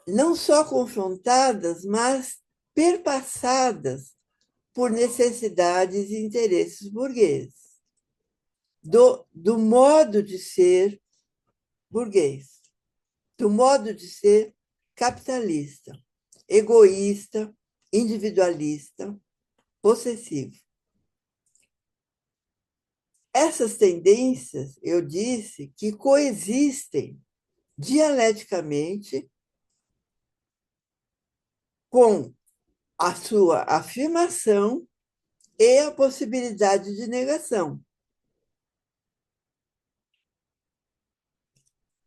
não só confrontadas, mas perpassadas por necessidades e interesses burgueses, do modo de ser burguês, do modo de ser capitalista, egoísta, individualista, possessivo. Essas tendências, eu disse, que coexistem dialeticamente com a sua afirmação e a possibilidade de negação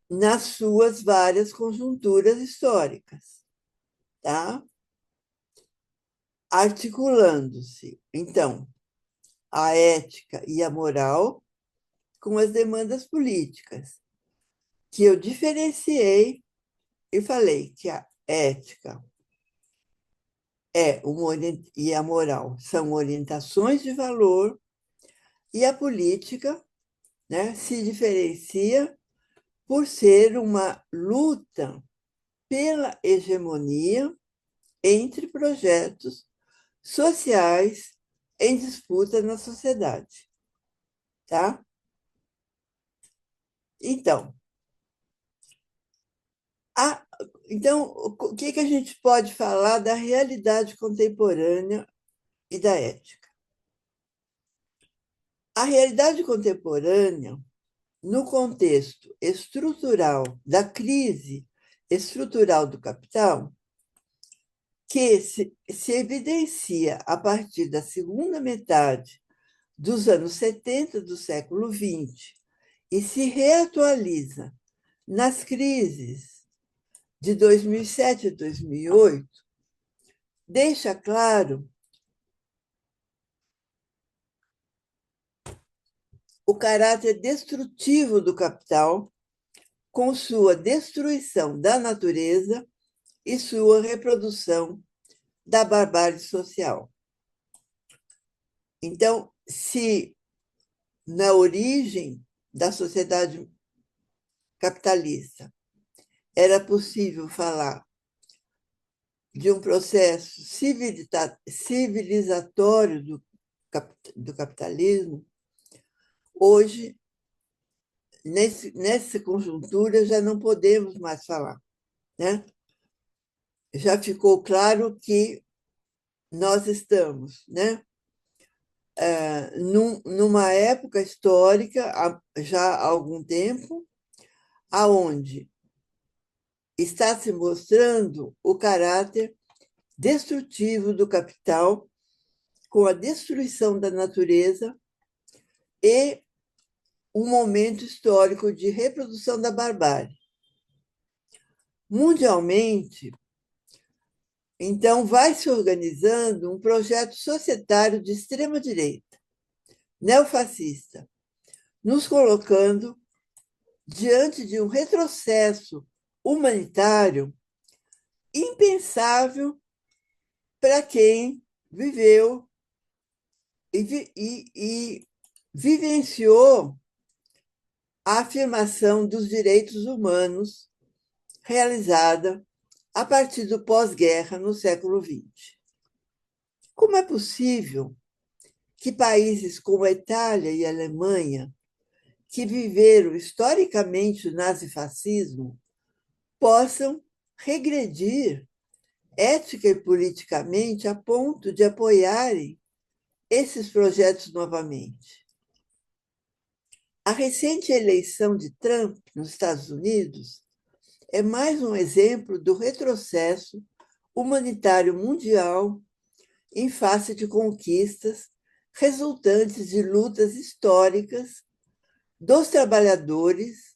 nas suas várias conjunturas históricas, tá? Articulando-se, então, a ética e a moral com as demandas políticas, que eu diferenciei e falei que a ética e a moral são orientações de valor, e a política, né, se diferencia por ser uma luta pela hegemonia entre projetos sociais em disputa na sociedade, tá? Então, a, então, o que a gente pode falar da realidade contemporânea e da ética? A realidade contemporânea, no contexto estrutural da crise estrutural do capital, que se evidencia a partir da segunda metade dos anos 70 do século XX e se reatualiza nas crises de 2007 e 2008, deixa claro o caráter destrutivo do capital, com sua destruição da natureza e sua reprodução da barbárie social. Então, se na origem da sociedade capitalista era possível falar de um processo civilizatório do capitalismo, hoje, nessa conjuntura, já não podemos mais falar, né? Já ficou claro que nós estamos, né, numa época histórica, já há algum tempo, aonde está se mostrando o caráter destrutivo do capital, com a destruição da natureza e um momento histórico de reprodução da barbárie. Mundialmente, então, vai se organizando um projeto societário de extrema-direita, neofascista, nos colocando diante de um retrocesso humanitário impensável para quem viveu e vivenciou a afirmação dos direitos humanos realizada a partir do pós-guerra no século XX. Como é possível que países como a Itália e a Alemanha, que viveram historicamente o nazifascismo, possam regredir ética e politicamente a ponto de apoiarem esses projetos novamente. A recente eleição de Trump nos Estados Unidos é mais um exemplo do retrocesso humanitário mundial em face de conquistas resultantes de lutas históricas dos trabalhadores,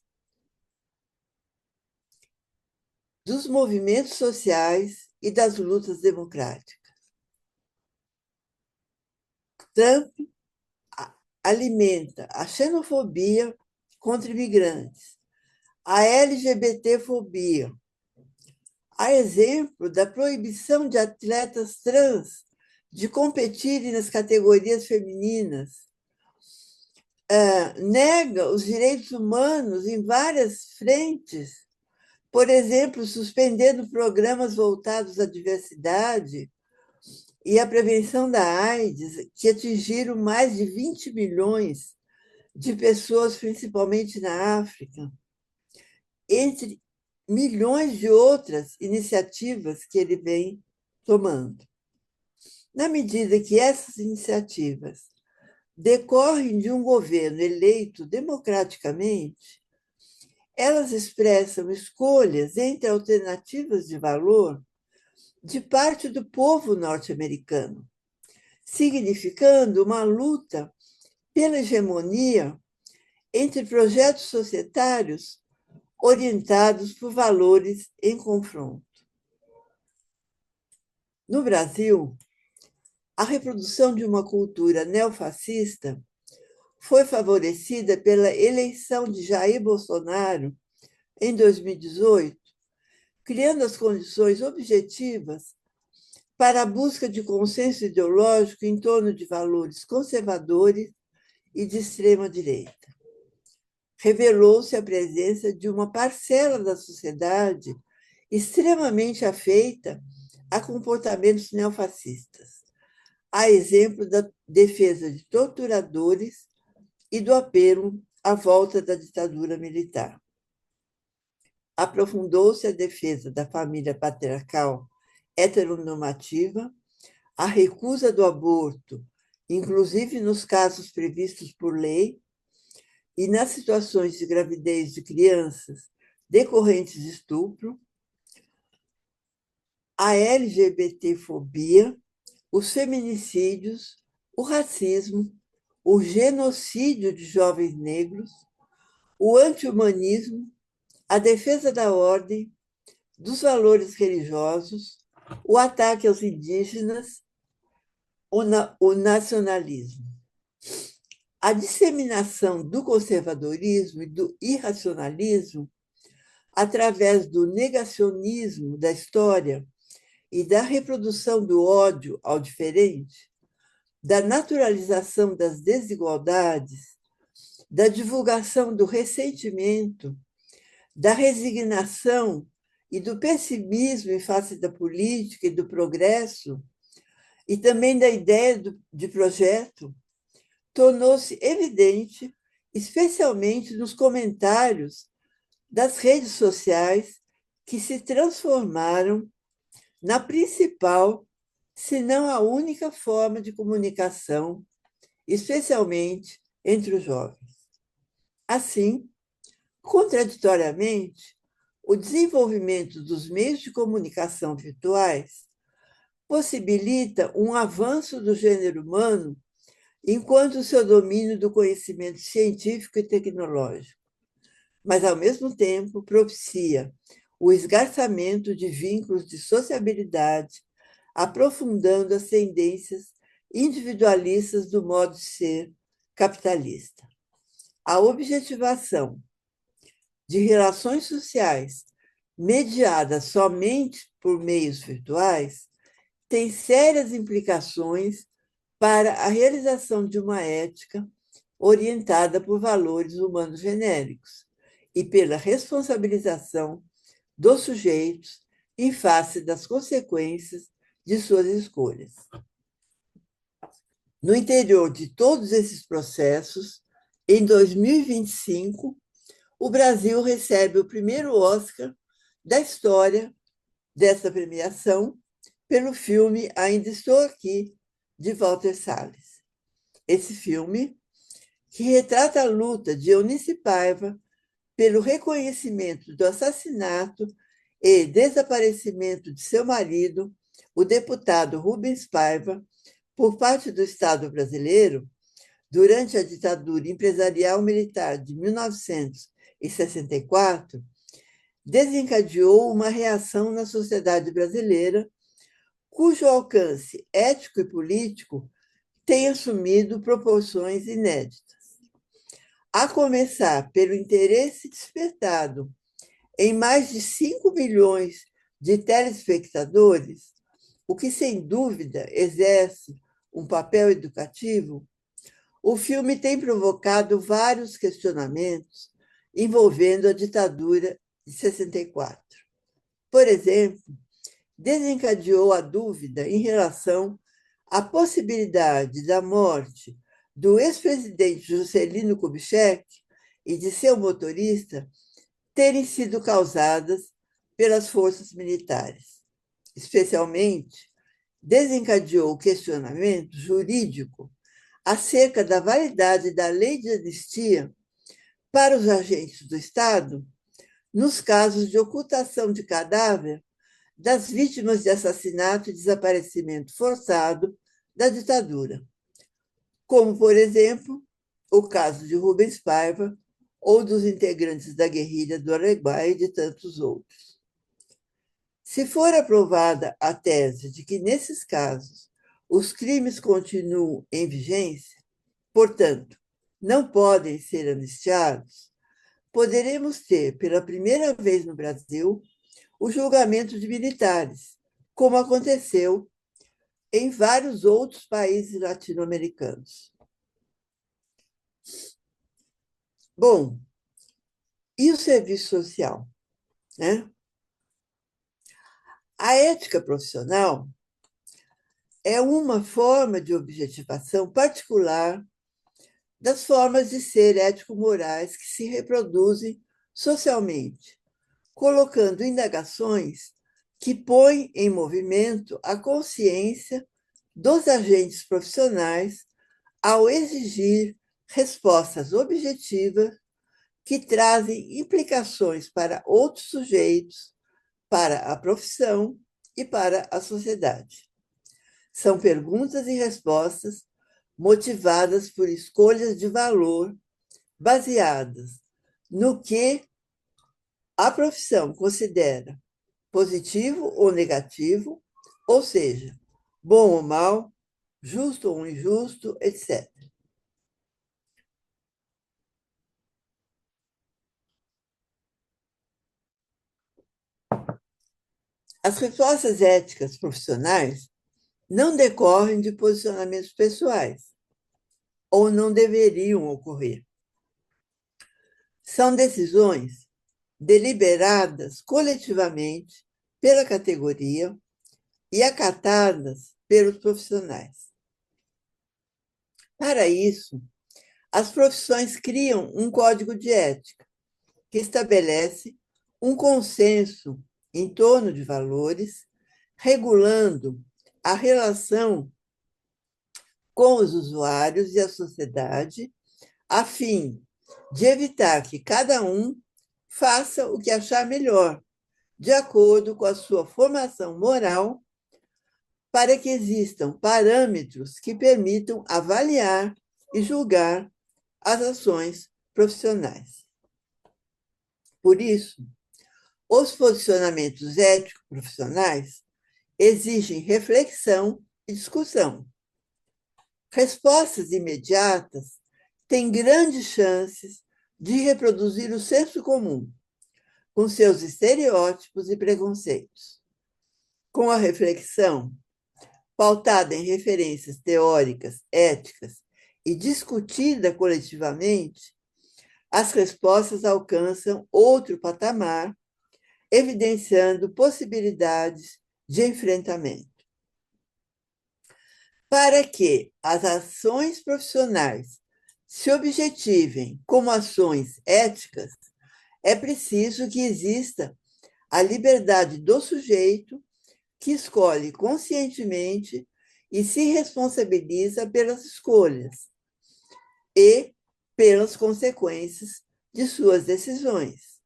dos movimentos sociais e das lutas democráticas. Trump alimenta a xenofobia contra imigrantes, a LGBTfobia, a exemplo da proibição de atletas trans de competirem nas categorias femininas, nega os direitos humanos em várias frentes, por exemplo, suspendendo programas voltados à diversidade e à prevenção da AIDS, que atingiram mais de 20 milhões de pessoas, principalmente na África, entre milhões de outras iniciativas que ele vem tomando. Na medida que essas iniciativas decorrem de um governo eleito democraticamente, elas expressam escolhas entre alternativas de valor de parte do povo norte-americano, significando uma luta pela hegemonia entre projetos societários orientados por valores em confronto. No Brasil, a reprodução de uma cultura neofascista foi favorecida pela eleição de Jair Bolsonaro em 2018, criando as condições objetivas para a busca de consenso ideológico em torno de valores conservadores e de extrema-direita. Revelou-se a presença de uma parcela da sociedade extremamente afeita a comportamentos neofascistas, a exemplo da defesa de torturadores e do apelo à volta da ditadura militar. Aprofundou-se a defesa da família patriarcal heteronormativa, a recusa do aborto, inclusive nos casos previstos por lei, e nas situações de gravidez de crianças decorrentes de estupro, a LGBTfobia, os feminicídios, o racismo, o genocídio de jovens negros, o anti-humanismo, a defesa da ordem, dos valores religiosos, o ataque aos indígenas, o nacionalismo. A disseminação do conservadorismo e do irracionalismo através do negacionismo da história e da reprodução do ódio ao diferente, da naturalização das desigualdades, da divulgação do ressentimento, da resignação e do pessimismo em face da política e do progresso, e também da ideia de projeto, tornou-se evidente, especialmente nos comentários das redes sociais, que se transformaram na principal, se não a única forma de comunicação, especialmente entre os jovens. Assim, contraditoriamente, o desenvolvimento dos meios de comunicação virtuais possibilita um avanço do gênero humano enquanto o seu domínio do conhecimento científico e tecnológico, mas, ao mesmo tempo, propicia o esgarçamento de vínculos de sociabilidade, aprofundando as tendências individualistas do modo de ser capitalista. A objetivação de relações sociais mediadas somente por meios virtuais tem sérias implicações para a realização de uma ética orientada por valores humanos genéricos e pela responsabilização dos sujeitos em face das consequências de suas escolhas. No interior de todos esses processos, em 2025, o Brasil recebe o primeiro Oscar da história dessa premiação pelo filme Ainda Estou Aqui, de Walter Salles. esse filme, que retrata a luta de Eunice Paiva pelo reconhecimento do assassinato e desaparecimento de seu marido, o deputado Rubens Paiva, por parte do Estado brasileiro, durante a ditadura empresarial militar de 1964, desencadeou uma reação na sociedade brasileira, cujo alcance ético e político tem assumido proporções inéditas. A começar pelo interesse despertado em mais de 5 milhões de telespectadores, o que sem dúvida exerce um papel educativo, o filme tem provocado vários questionamentos envolvendo a ditadura de 64. Por exemplo, desencadeou a dúvida em relação à possibilidade da morte do ex-presidente Juscelino Kubitschek e de seu motorista terem sido causadas pelas forças militares. Especialmente, desencadeou o questionamento jurídico acerca da validade da lei de anistia para os agentes do Estado nos casos de ocultação de cadáver das vítimas de assassinato e desaparecimento forçado da ditadura, como, por exemplo, o caso de Rubens Paiva ou dos integrantes da guerrilha do Araguaia e de tantos outros. Se for aprovada a tese de que, nesses casos, os crimes continuam em vigência, portanto, não podem ser anistiados, poderemos ter, pela primeira vez no Brasil, o julgamento de militares, como aconteceu em vários outros países latino-americanos. Bom, e o serviço social, né? A ética profissional é uma forma de objetivação particular das formas de ser ético-morais que se reproduzem socialmente, colocando indagações que põem em movimento a consciência dos agentes profissionais ao exigir respostas objetivas que trazem implicações para outros sujeitos, para a profissão e para a sociedade. São perguntas e respostas motivadas por escolhas de valor baseadas no que a profissão considera positivo ou negativo, ou seja, bom ou mal, justo ou injusto, etc. As respostas éticas profissionais não decorrem de posicionamentos pessoais, ou não deveriam ocorrer. São decisões deliberadas coletivamente pela categoria e acatadas pelos profissionais. Para isso, as profissões criam um código de ética que estabelece um consenso em torno de valores, regulando a relação com os usuários e a sociedade, a fim de evitar que cada um faça o que achar melhor, de acordo com a sua formação moral, para que existam parâmetros que permitam avaliar e julgar as ações profissionais. Por isso, os posicionamentos éticos profissionais exigem reflexão e discussão. Respostas imediatas têm grandes chances de reproduzir o senso comum, com seus estereótipos e preconceitos. Com a reflexão, pautada em referências teóricas, éticas e discutida coletivamente, as respostas alcançam outro patamar, evidenciando possibilidades de enfrentamento. Para que as ações profissionais se objetivem como ações éticas, é preciso que exista a liberdade do sujeito que escolhe conscientemente e se responsabiliza pelas escolhas, e pelas consequências de suas decisões.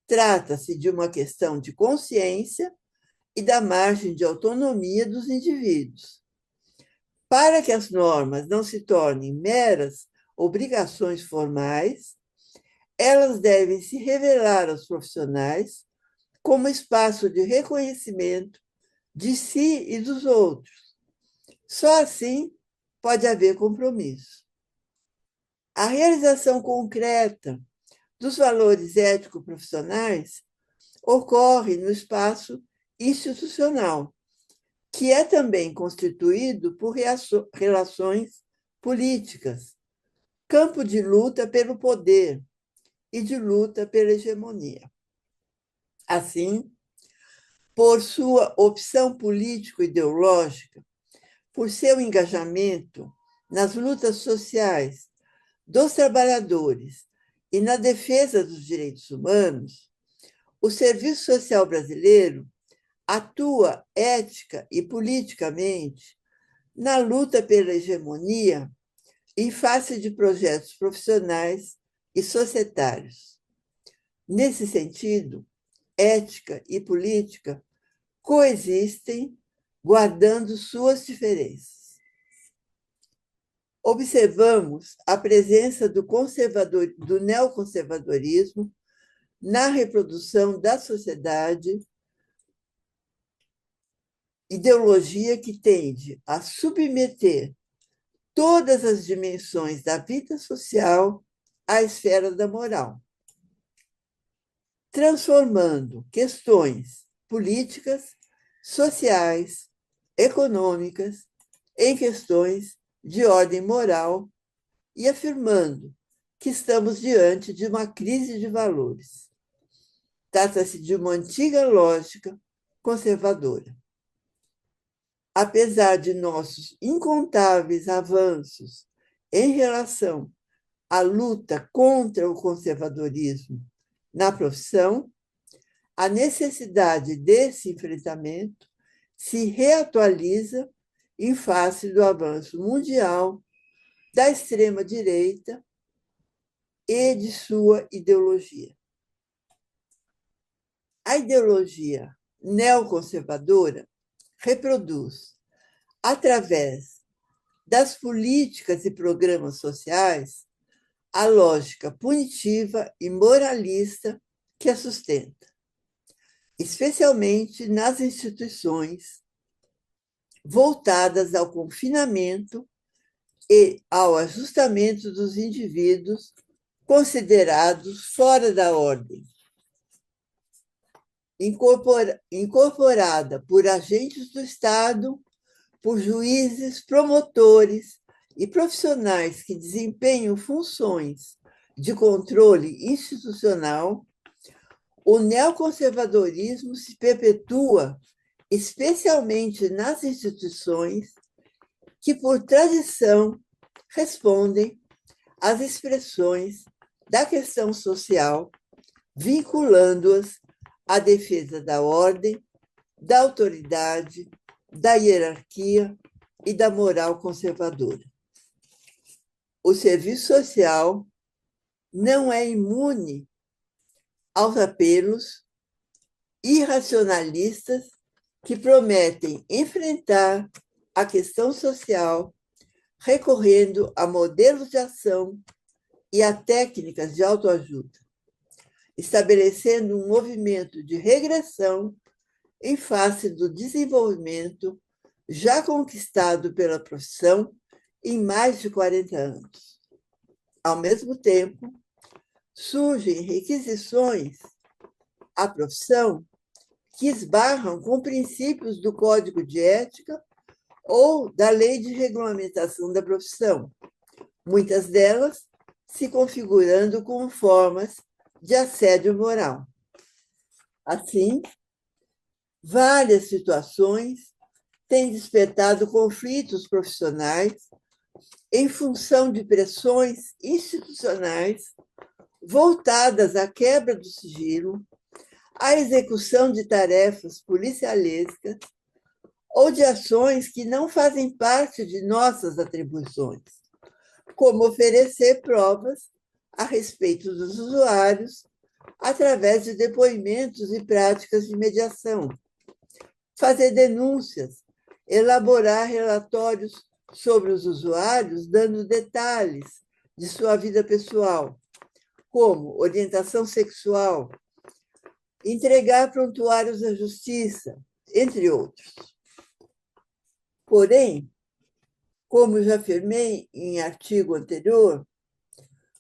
Trata-se de uma questão de consciência e da margem de autonomia dos indivíduos. Para que as normas não se tornem meras obrigações formais, elas devem se revelar aos profissionais como espaço de reconhecimento de si e dos outros. Só assim pode haver compromisso. A realização concreta dos valores ético-profissionais ocorre no espaço institucional, que é também constituído por relações políticas, campo de luta pelo poder e de luta pela hegemonia. Assim, por sua opção político-ideológica, por seu engajamento nas lutas sociais dos trabalhadores e na defesa dos direitos humanos, o Serviço Social Brasileiro atua ética e politicamente na luta pela hegemonia em face de projetos profissionais e societários. Nesse sentido, ética e política coexistem, guardando suas diferenças. Observamos a presença do neoconservadorismo na reprodução da sociedade, ideologia que tende a submeter todas as dimensões da vida social à esfera da moral, transformando questões políticas, sociais, econômicas em questões de ordem moral e afirmando que estamos diante de uma crise de valores. Trata-se de uma antiga lógica conservadora. Apesar de nossos incontáveis avanços em relação à luta contra o conservadorismo na profissão, a necessidade desse enfrentamento se reatualiza em face do avanço mundial da extrema-direita e de sua ideologia. A ideologia neoconservadora reproduz, através das políticas e programas sociais, a lógica punitiva e moralista que a sustenta, especialmente nas instituições voltadas ao confinamento e ao ajustamento dos indivíduos considerados fora da ordem, incorporada por agentes do Estado, por juízes, promotores e profissionais que desempenham funções de controle institucional. O neoconservadorismo se perpetua especialmente nas instituições que, por tradição, respondem às expressões da questão social, vinculando-as à defesa da ordem, da autoridade, da hierarquia e da moral conservadora. O serviço social não é imune aos apelos irracionalistas que prometem enfrentar a questão social recorrendo a modelos de ação e a técnicas de autoajuda, estabelecendo um movimento de regressão em face do desenvolvimento já conquistado pela profissão em mais de 40 anos. Ao mesmo tempo, surgem requisições à profissão que esbarram com princípios do Código de Ética ou da Lei de Regulamentação da Profissão, muitas delas se configurando como formas de assédio moral. Assim, várias situações têm despertado conflitos profissionais em função de pressões institucionais voltadas à quebra do sigilo, à execução de tarefas policialescas ou de ações que não fazem parte de nossas atribuições, como oferecer provas a respeito dos usuários através de depoimentos e práticas de mediação, fazer denúncias, elaborar relatórios sobre os usuários, dando detalhes de sua vida pessoal, como orientação sexual, entregar prontuários à justiça, entre outros. Porém, como já afirmei em artigo anterior,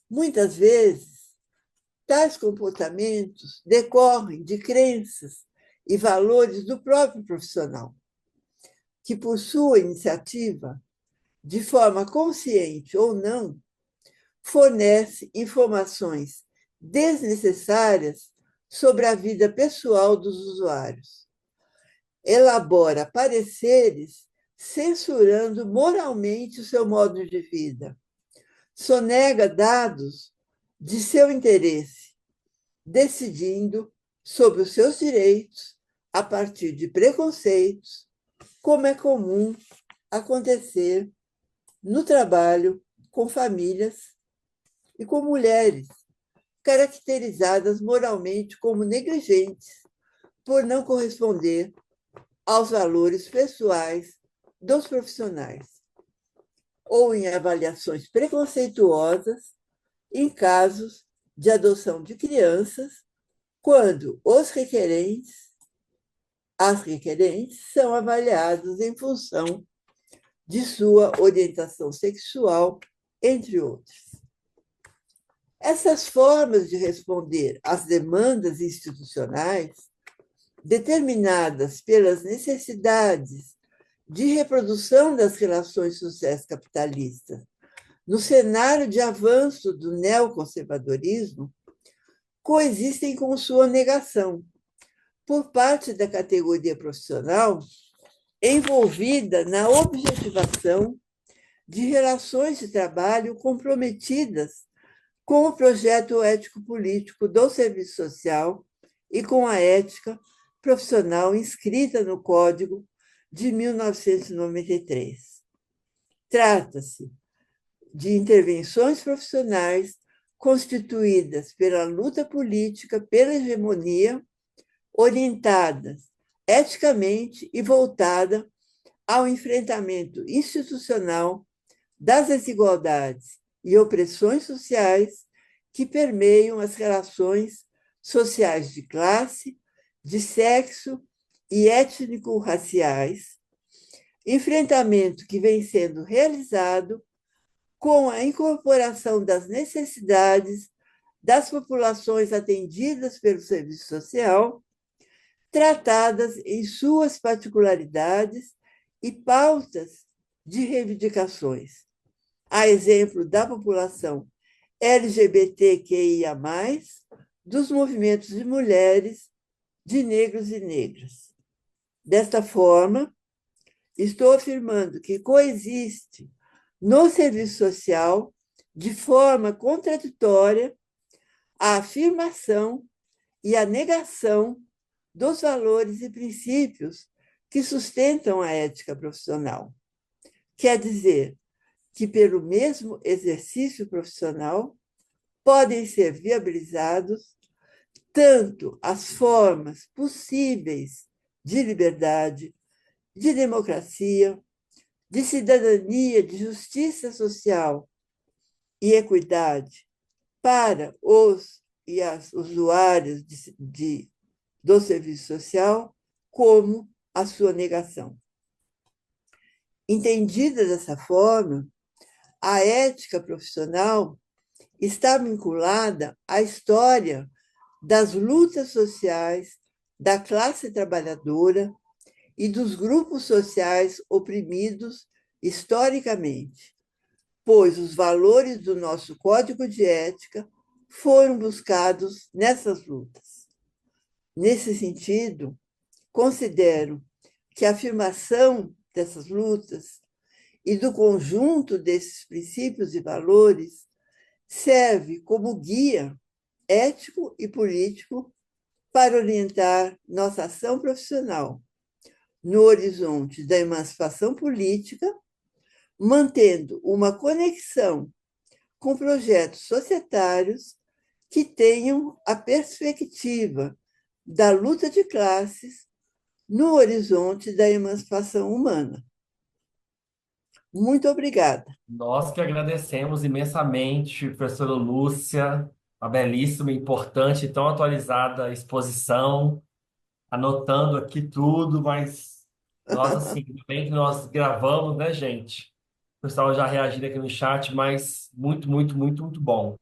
muitas vezes tais comportamentos decorrem de crenças e valores do próprio profissional, que, por sua iniciativa, de forma consciente ou não, fornece informações desnecessárias sobre a vida pessoal dos usuários, elabora pareceres censurando moralmente o seu modo de vida, sonega dados de seu interesse, decidindo sobre os seus direitos a partir de preconceitos, como é comum acontecer no trabalho com famílias e com mulheres caracterizadas moralmente como negligentes por não corresponder aos valores pessoais dos profissionais, ou em avaliações preconceituosas em casos de adoção de crianças, quando as requerentes são avaliados em função de sua orientação sexual, entre outros. Essas formas de responder às demandas institucionais, determinadas pelas necessidades de reprodução das relações sociais capitalistas, no cenário de avanço do neoconservadorismo, coexistem com sua negação por parte da categoria profissional envolvida na objetivação de relações de trabalho comprometidas com o projeto ético-político do serviço social e com a ética profissional inscrita no Código de 1993. Trata-se de intervenções profissionais constituídas pela luta política pela hegemonia, orientadas eticamente e voltada ao enfrentamento institucional das desigualdades e opressões sociais que permeiam as relações sociais de classe, de sexo e étnico-raciais, enfrentamento que vem sendo realizado com a incorporação das necessidades das populações atendidas pelo serviço social, tratadas em suas particularidades e pautas de reivindicações, a exemplo da população LGBTQIA+, dos movimentos de mulheres, de negros e negras. Desta forma, estou afirmando que coexiste no serviço social, de forma contraditória, a afirmação e a negação dos valores e princípios que sustentam a ética profissional. Quer dizer que, pelo mesmo exercício profissional, podem ser viabilizados tanto as formas possíveis de liberdade, de democracia, de cidadania, de justiça social e equidade para os e as usuários do serviço social, como a sua negação. Entendida dessa forma, a ética profissional está vinculada à história das lutas sociais da classe trabalhadora e dos grupos sociais oprimidos historicamente, pois os valores do nosso código de ética foram buscados nessas lutas. Nesse sentido, considero que a afirmação dessas lutas e do conjunto desses princípios e valores serve como guia ético e político para orientar nossa ação profissional no horizonte da emancipação política, mantendo uma conexão com projetos societários que tenham a perspectiva da luta de classes no horizonte da emancipação humana. Muito obrigada. Nós que agradecemos imensamente, professora Lúcia, a belíssima, importante e tão atualizada exposição, anotando aqui tudo, mas nós, assim, ainda bem que nós gravamos, né, gente? O pessoal já reagiu aqui no chat, mas muito, muito, muito, muito bom.